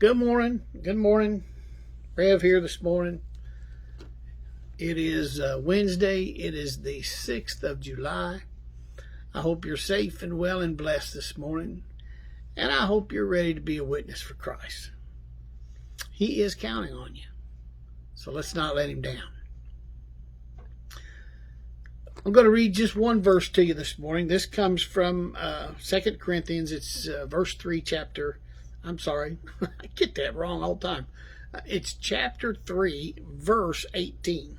Good morning. Good morning. Rev here this morning. It is Wednesday. It is the 6th of July. I hope you're safe and well and blessed this morning. And I hope you're ready to be a witness for Christ. He is counting on you. So let's not let him down. I'm going to read just one verse to you this morning. This comes from 2 Corinthians. It's verse 3, I get that wrong all the time. It's chapter 3, verse 18.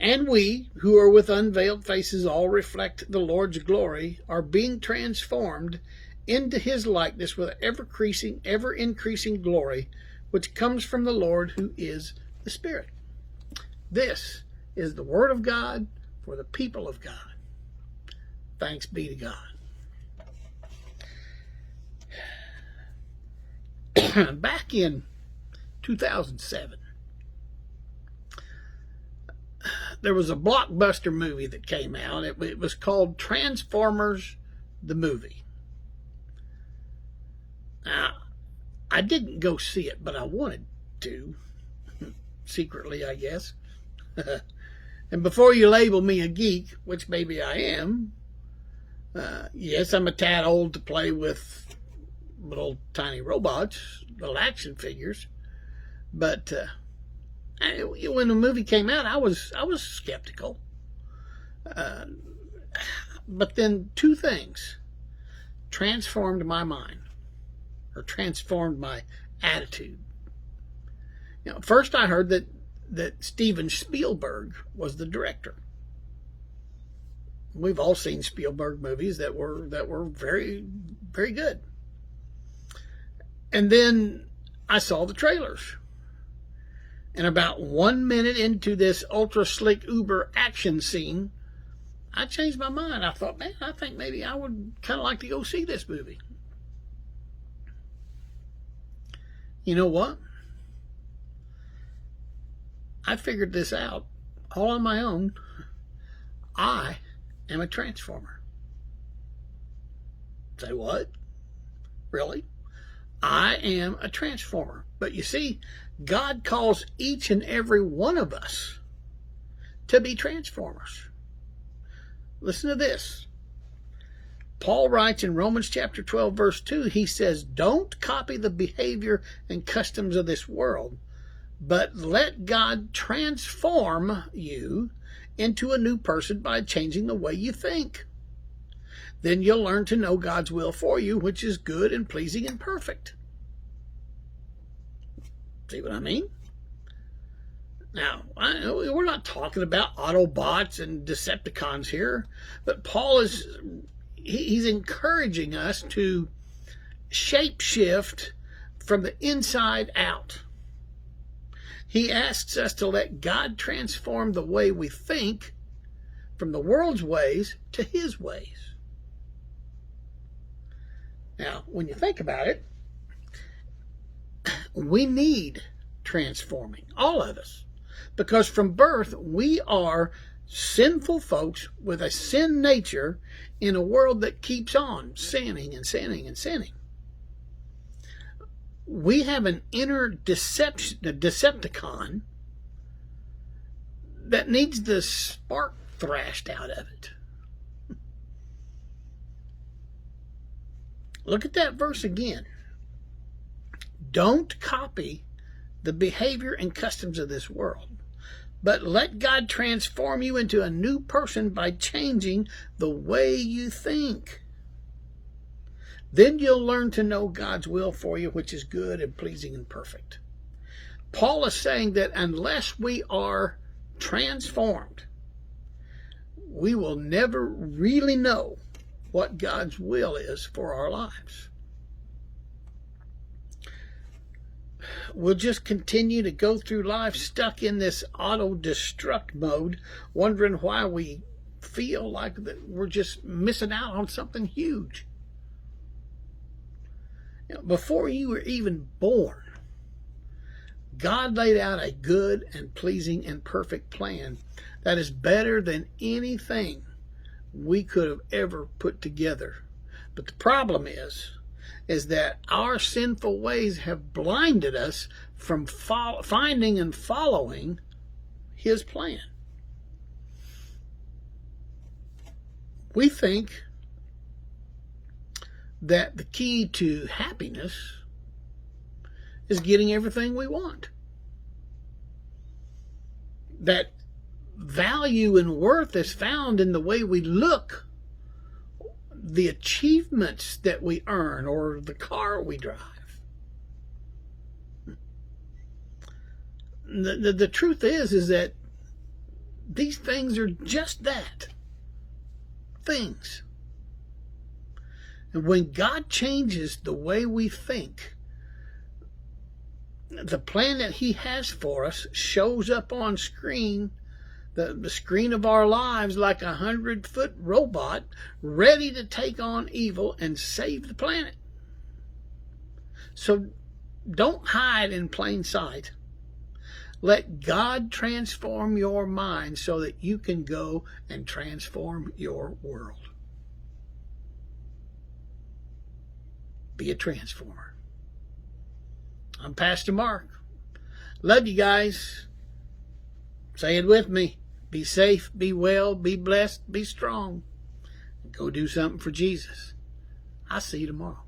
And we, who are with unveiled faces, all reflect the Lord's glory, are being transformed into his likeness with ever increasing glory, which comes from the Lord, who is the Spirit. This is the word of God for the people of God. Thanks be to God. Back in 2007, there was a blockbuster movie that came out. It was called Transformers, the movie. Now, I didn't go see it, but I wanted to, secretly, I guess. And before you label me a geek, which maybe I am, yes, I'm a tad old to play with little tiny robots, little action figures. But when the movie came out, I was skeptical. But then two things transformed my mind, or transformed my attitude. First I heard that Steven Spielberg was the director. We've all seen Spielberg movies that were very, very good. And then I saw the trailers. And about 1 minute into this ultra slick uber action scene, I changed my mind. I thought, man, I think maybe I would kind of like to go see this movie. You know what? I figured this out all on my own. I am a transformer. Say what? Really? I am a transformer. But you see, God calls each and every one of us to be transformers. Listen to this. Paul writes in Romans chapter 12, verse 2, he says, don't copy the behavior and customs of this world, but let God transform you into a new person by changing the way you think. Then you'll learn to know God's will for you, which is good and pleasing and perfect. See what I mean? Now, we're not talking about Autobots and Decepticons here, but Paul he's encouraging us to shape-shift from the inside out. He asks us to let God transform the way we think from the world's ways to his ways. Now, when you think about it, we need transforming, all of us, because from birth we are sinful folks with a sin nature in a world that keeps on sinning and sinning and sinning. We have an inner Decepticon that needs the spark thrashed out of it. Look at that verse again. Don't copy the behavior and customs of this world, but let God transform you into a new person by changing the way you think. Then you'll learn to know God's will for you, which is good and pleasing and perfect. Paul is saying that unless we are transformed, we will never really know what God's will is for our lives. We'll just continue to go through life stuck in this auto-destruct mode, wondering why we feel like that we're just missing out on something huge. Before you were even born, God laid out a good and pleasing and perfect plan that is better than anything we could have ever put together. But the problem is is that our sinful ways have blinded us from finding and following His plan. We think that the key to happiness is getting everything we want. That value and worth is found in the way we look, the achievements that we earn, or the car we drive. The truth is that these things are just that, things. And when God changes the way we think, the plan that He has for us shows up on screen, the screen of our lives, like a 100-foot robot ready to take on evil and save the planet. So don't hide in plain sight. Let God transform your mind so that you can go and transform your world. Be a transformer. I'm Pastor Mark. Love you guys. Say it with me. Be safe, be well, be blessed, be strong. Go do something for Jesus. I'll see you tomorrow.